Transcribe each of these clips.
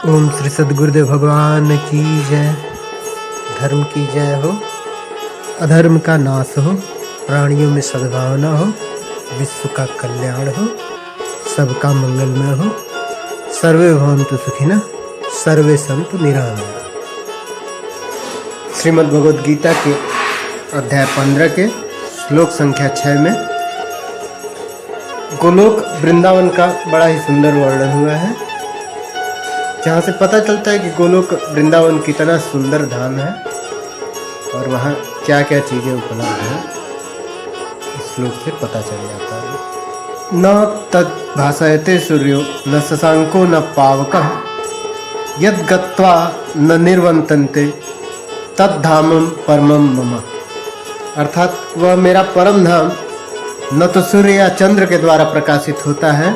ओम श्री सद्गुरुदेव भगवान की जय। धर्म की जय हो, अधर्म का नाश हो, प्राणियों में सद्भावना हो, विश्व का कल्याण हो, सबका मंगलमय हो। सर्वे भवन्तु सुखिनः, सर्वे सन्तु निरामया। श्रीमद् भगवद गीता के अध्याय 15 के श्लोक संख्या 6 में गोलोक वृंदावन का बड़ा ही सुंदर वर्णन हुआ है, जहाँ से पता चलता है कि गोलोक वृंदावन कितना सुंदर धाम है और वहाँ क्या क्या चीज़ें उपलब्ध हैं। इस श्लोक से पता चल जाता है। न तद भासयते सूर्यो न शशांको न पावकः यद् गत्वा न निर्वतन्ते तद्धामं परमं मम। अर्थात वह मेरा परम धाम न तो सूर्य या चंद्र के द्वारा प्रकाशित होता है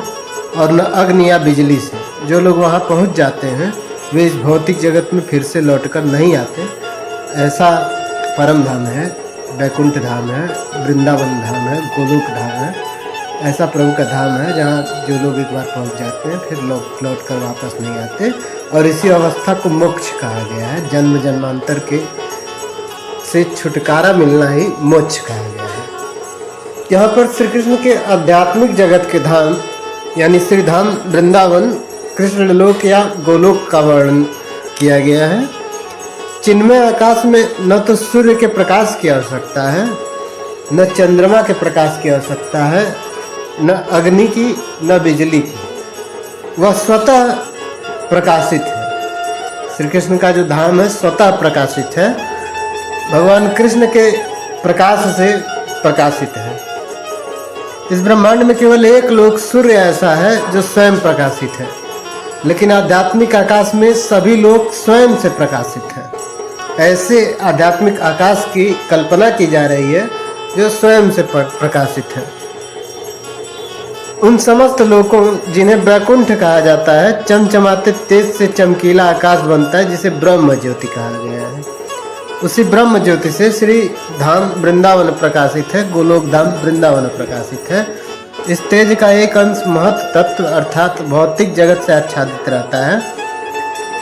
और न अग्नि या बिजली से। जो लोग वहाँ पहुँच जाते हैं वे इस भौतिक जगत में फिर से लौटकर नहीं आते। ऐसा परम धाम है, वैकुंठ धाम है, वृंदावन धाम है, गोलोक धाम है। ऐसा प्रभु का धाम है जहाँ जो लोग एक बार पहुँच जाते हैं फिर लौट कर वापस नहीं आते। और इसी अवस्था को मोक्ष कहा गया है। जन्म जन्मांतर के से छुटकारा मिलना ही मोक्ष कहा गया है। यहाँ पर श्री कृष्ण के आध्यात्मिक जगत के धाम यानी श्री धाम वृंदावन, कृष्ण लोक या गोलोक का वर्णन किया गया है। चिन्मय आकाश में न तो सूर्य के प्रकाश की आवश्यकता है, न चंद्रमा के प्रकाश की आवश्यकता है, न अग्नि की, न बिजली की। वह स्वतः प्रकाशित है। श्री कृष्ण का जो धाम है स्वतः प्रकाशित है, भगवान कृष्ण के प्रकाश से प्रकाशित है। इस ब्रह्मांड में केवल एक लोक सूर्य ऐसा है जो स्वयं प्रकाशित है, लेकिन आध्यात्मिक आकाश में सभी लोग स्वयं से प्रकाशित है। ऐसे आध्यात्मिक आकाश की कल्पना की जा रही है जो स्वयं से प्रकाशित है। उन समस्त लोकों जिन्हें वैकुंठ कहा जाता है, चमचमाते तेज से चमकीला आकाश बनता है जिसे ब्रह्म ज्योति कहा गया है। उसी ब्रह्म ज्योति से श्री धाम वृंदावन प्रकाशित है, गोलोक धाम वृंदावन प्रकाशित है। इस तेज का एक अंश महत तत्व अर्थात भौतिक जगत से आच्छादित रहता है।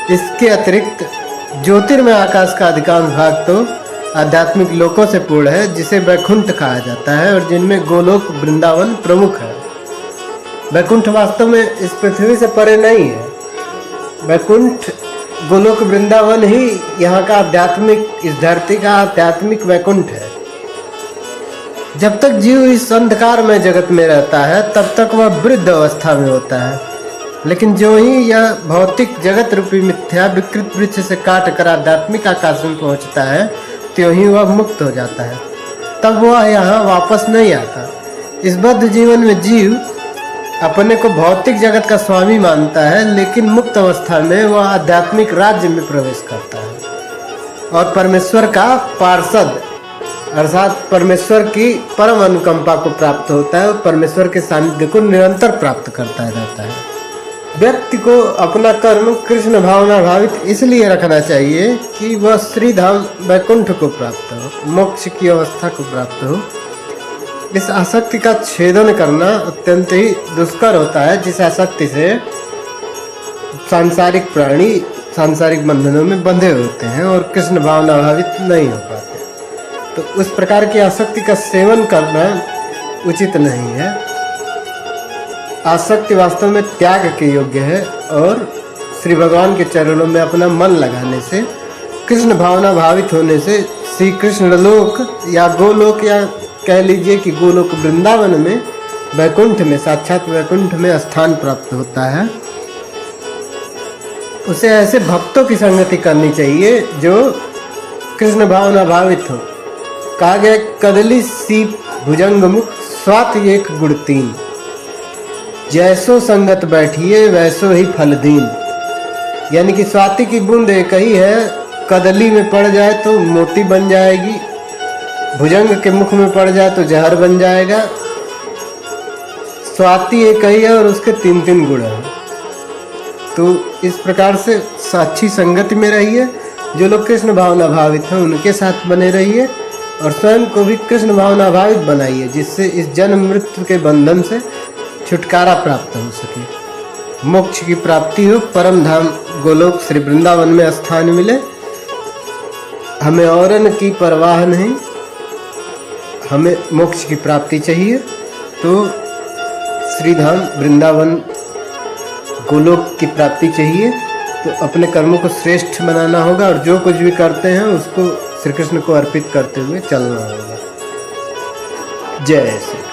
इसके अतिरिक्त ज्योतिर्मय आकाश का अधिकांश भाग तो आध्यात्मिक लोकों से पूर्ण है जिसे वैकुंठ कहा जाता है और जिनमें गोलोक वृंदावन प्रमुख है। वैकुंठ वास्तव में इस पृथ्वी से परे नहीं है। वैकुंठ गोलोक वृंदावन ही यहाँ का आध्यात्मिक, इस धरती का आध्यात्मिक वैकुंठ है। जब तक जीव इस अंधकार में जगत में रहता है तब तक वह वृद्ध अवस्था में होता है, लेकिन जो ही यह भौतिक जगत रूपी मिथ्या विकृत वृक्ष से काट कर आध्यात्मिक आकाश में पहुँचता है त्यों ही वह मुक्त हो जाता है। तब वह यहाँ वापस नहीं आता। इस बद्ध जीवन में जीव अपने को भौतिक जगत का स्वामी मानता है, लेकिन मुक्त अवस्था में वह आध्यात्मिक राज्य में प्रवेश करता है और परमेश्वर का पार्षद अर्थात परमेश्वर की परम अनुकंपा को प्राप्त होता है और परमेश्वर के सानिध्य को निरंतर प्राप्त करता रहता है। व्यक्ति को अपना कर्म कृष्ण भावना भावित इसलिए रखना चाहिए कि वह श्री धाम वैकुंठ को प्राप्त हो, मोक्ष की अवस्था को प्राप्त हो। इस आसक्ति का छेदन करना अत्यंत ही दुष्कर होता है, जिस आसक्ति से सांसारिक प्राणी सांसारिक बंधनों में बंधे होते हैं और कृष्ण भावना भावित नहीं हो पाते। तो उस प्रकार की आसक्ति का सेवन करना उचित नहीं है। आसक्ति वास्तव में त्याग के योग्य है और श्री भगवान के चरणों में अपना मन लगाने से, कृष्ण भावना भावित होने से श्री कृष्ण लोक या गोलोक या कह लीजिए कि गोलोक वृंदावन में वैकुंठ में, साक्षात वैकुंठ में स्थान प्राप्त होता है। उसे ऐसे भक्तों की संगति करनी चाहिए जो कृष्ण भावना भावित हो। कहा गया कदली सीप भुजंग मुख स्वात एक गुण तीन, जैसो संगत बैठिए वैसो ही फल दीन। यानी कि स्वाति की बूंद एक ही है, कदली में पड़ जाए तो मोती बन जाएगी, भुजंग के मुख में पड़ जाए तो जहर बन जाएगा। स्वाति एक ही है और उसके 3-3 गुण हैं। तो इस प्रकार से साक्षी संगति में रहिए। जो लोग कृष्ण भावना भावित हैं उनके साथ बने रहिए और स्वयं को भी कृष्ण भावना भावित बनाइए, जिससे इस जन्म मृत्यु के बंधन से छुटकारा प्राप्त हो सके, मोक्ष की प्राप्ति हो, परम धाम गोलोक श्री वृंदावन में स्थान मिले। हमें औरन की परवाह नहीं, हमें मोक्ष की प्राप्ति चाहिए। तो श्रीधाम वृंदावन गोलोक की प्राप्ति चाहिए, तो अपने कर्मों को श्रेष्ठ बनाना होगा और जो कुछ भी करते हैं उसको श्री कृष्ण को अर्पित करते हुए चलना होगा। जय श्री